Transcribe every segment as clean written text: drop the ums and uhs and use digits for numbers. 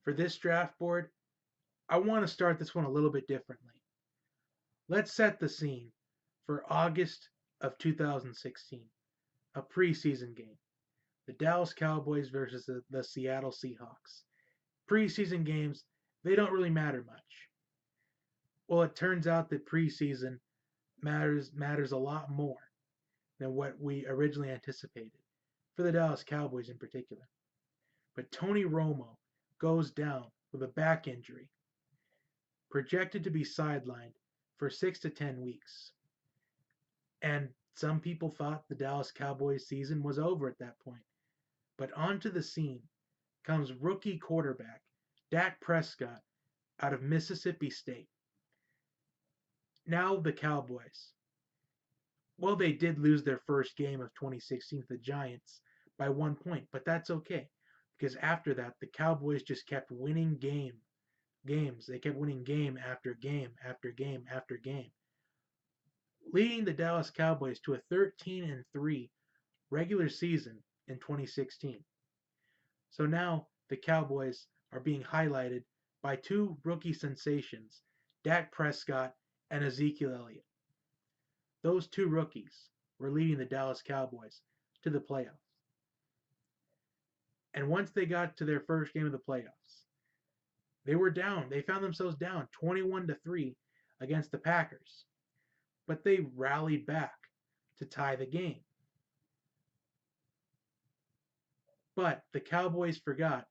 for this draft board, I want to start this one a little bit differently. Let's set the scene for August of 2016, a preseason game. The Dallas Cowboys versus the Seattle Seahawks. Preseason games, they don't really matter much. Well, it turns out that preseason matters a lot more than what we originally anticipated, for the Dallas Cowboys in particular. But Tony Romo goes down with a back injury, projected to be sidelined for 6 to 10 weeks. And some people thought the Dallas Cowboys season was over at that point. But onto the scene comes rookie quarterback Dak Prescott out of Mississippi State. Now the Cowboys. Well, they did lose their first game of 2016 to the Giants by 1 point, but that's okay because after that the Cowboys just kept winning games. They kept winning game after game after game after game, leading the Dallas Cowboys to a 13-3 regular season in 2016. So now the Cowboys are being highlighted by two rookie sensations, Dak Prescott and Ezekiel Elliott. Those two rookies were leading the Dallas Cowboys to the playoffs. And once they got to their first game of the playoffs, they were down. They found themselves down 21-3 against the Packers. But they rallied back to tie the game. But the Cowboys forgot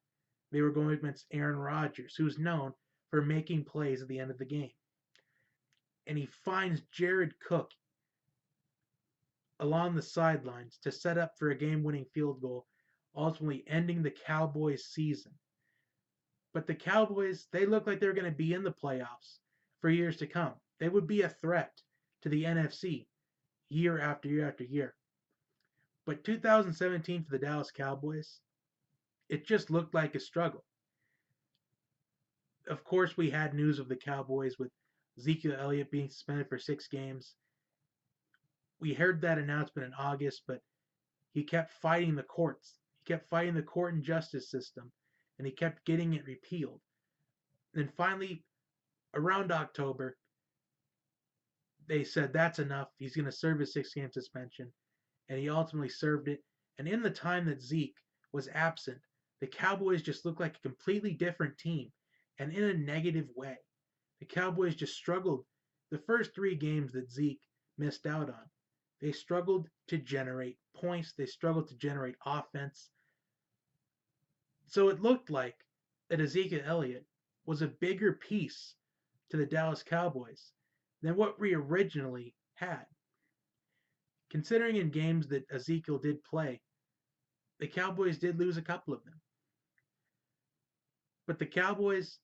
they were going against Aaron Rodgers, who's known for making plays at the end of the game. And he finds Jared Cook along the sidelines to set up for a game-winning field goal, ultimately ending the Cowboys' season. But the Cowboys, they look like they're going to be in the playoffs for years to come. They would be a threat to the NFC year after year after year. But 2017 for the Dallas Cowboys, it just looked like a struggle. Of course, we had news of the Cowboys with Ezekiel Elliott being suspended for 6 games. We heard that announcement in August, but he kept fighting the courts. He kept fighting the court and justice system, and he kept getting it repealed. And then finally, around October, they said that's enough. He's going to serve his 6-game suspension. And he ultimately served it. And in the time that Zeke was absent, the Cowboys just looked like a completely different team, and in a negative way. The Cowboys just struggled. The first 3 games that Zeke missed out on, they struggled to generate points. They struggled to generate offense. So it looked like that Ezekiel Elliott was a bigger piece to the Dallas Cowboys than what we originally had. Considering in games that Ezekiel did play, the Cowboys did lose a couple of them. But the Cowboys,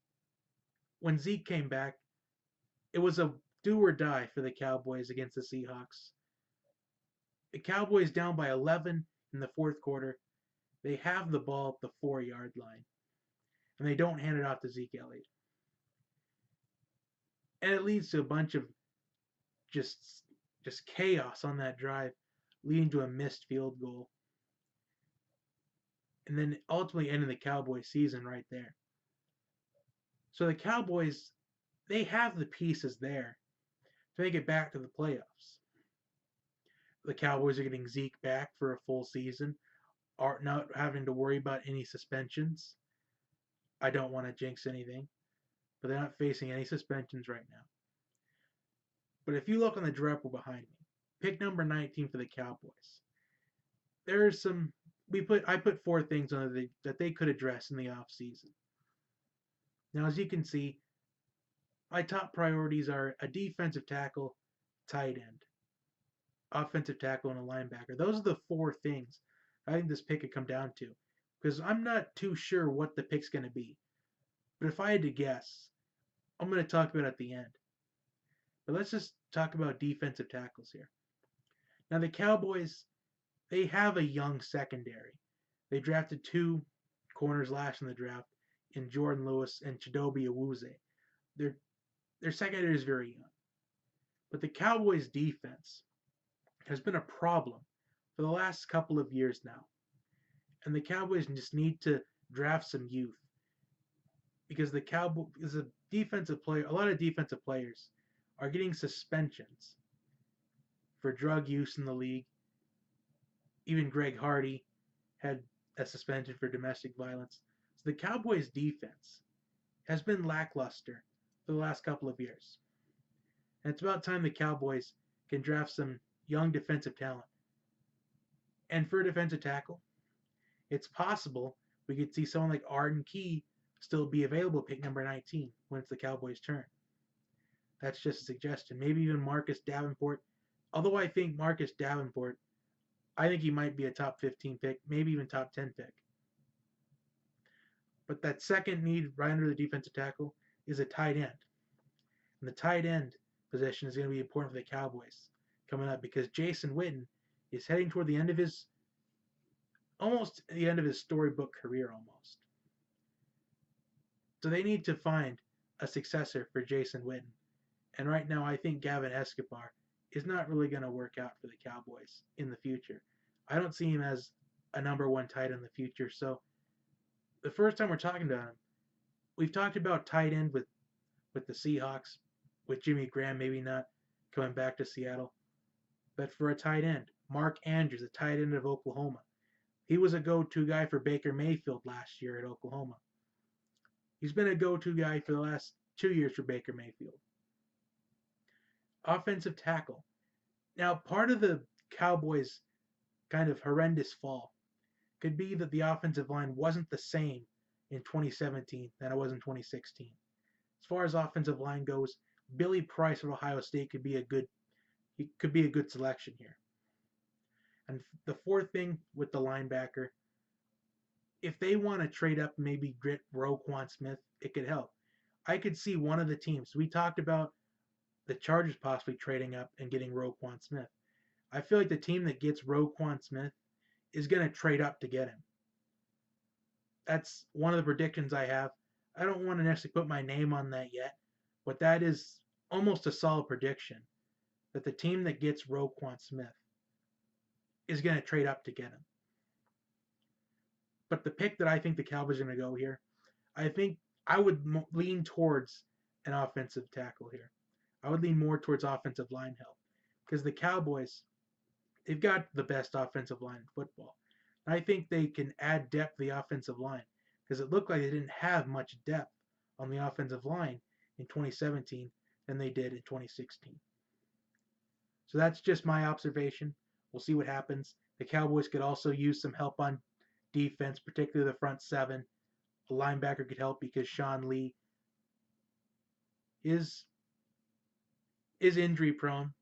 when Zeke came back, it was a do or die for the Cowboys against the Seahawks. The Cowboys down by 11 in the fourth quarter. They have the ball at the 4-yard line. And they don't hand it off to Zeke Elliott. And it leads to a bunch of just chaos on that drive, leading to a missed field goal. And then ultimately ending the Cowboys season right there. So the Cowboys, they have the pieces there to make it back to the playoffs. The Cowboys are getting Zeke back for a full season, are not having to worry about any suspensions. I don't want to jinx anything, but they're not facing any suspensions right now. But if you look on the draft board behind me, pick number 19 for the Cowboys. There's some I put 4 things on that they could address in the offseason. Now, as you can see, my top priorities are a defensive tackle, tight end, offensive tackle, and a linebacker. Those are the 4 things I think this pick could come down to, because I'm not too sure what the pick's going to be. But if I had to guess, I'm going to talk about it at the end. But let's just talk about defensive tackles here. Now, the Cowboys, they have a young secondary. They drafted 2 corners last in the draft in Jordan Lewis and Chidobe Awuzie. Their secondary is very young. But the Cowboys' defense has been a problem for the last couple of years now. And the Cowboys just need to draft some youth. because the Cowboys, is a defensive player, a lot of defensive players are getting suspensions for drug use in the league. Even Greg Hardy had a suspension for domestic violence. So the Cowboys' defense has been lackluster for the last couple of years. And it's about time the Cowboys can draft some young defensive talent. And for a defensive tackle, it's possible we could see someone like Arden Key still be available, pick number 19, when it's the Cowboys' turn. That's just a suggestion. Maybe even Marcus Davenport. Although I think Marcus Davenport, I think he might be a top 15 pick, maybe even top 10 pick. But that second need right under the defensive tackle is a tight end. And the tight end position is going to be important for the Cowboys coming up because Jason Witten is heading toward the end of his storybook career almost. So they need to find a successor for Jason Witten. And right now I think Gavin Escobar is not really going to work out for the Cowboys in the future. I don't see him as a number one tight end in the future. So the first time we're talking about him, we've talked about tight end with the Seahawks, with Jimmy Graham maybe not coming back to Seattle. But for a tight end, Mark Andrews, a tight end of Oklahoma. He was a go-to guy for Baker Mayfield last year at Oklahoma. He's been a go-to guy for the last 2 years for Baker Mayfield. Offensive tackle. Now, part of the Cowboys' kind of horrendous fall could be that the offensive line wasn't the same in 2017 than it was in 2016. As far as offensive line goes, Billy Price of Ohio State could be a good selection here. And the fourth thing with the linebacker, if they want to trade up and maybe get Roquan Smith, it could help. I could see one of the teams. We talked about the Chargers possibly trading up and getting Roquan Smith. I feel like the team that gets Roquan Smith is going to trade up to get him. That's one of the predictions I have. I don't want to necessarily put my name on that yet, but that is almost a solid prediction that the team that gets Roquan Smith is going to trade up to get him. But the pick that I think the Cowboys are going to go here, I think I would lean towards an offensive tackle here. I would lean more towards offensive line help because the Cowboys, they've got the best offensive line in football. And I think they can add depth to the offensive line because it looked like they didn't have much depth on the offensive line in 2017 than they did in 2016. So that's just my observation. We'll see what happens. The Cowboys could also use some help on defense, particularly the front seven. A linebacker could help because Sean Lee is injury prone.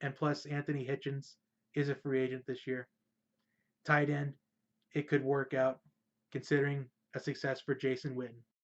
And plus Anthony Hitchens is a free agent this year. Tight end, it could work out considering a success for Jason Witten.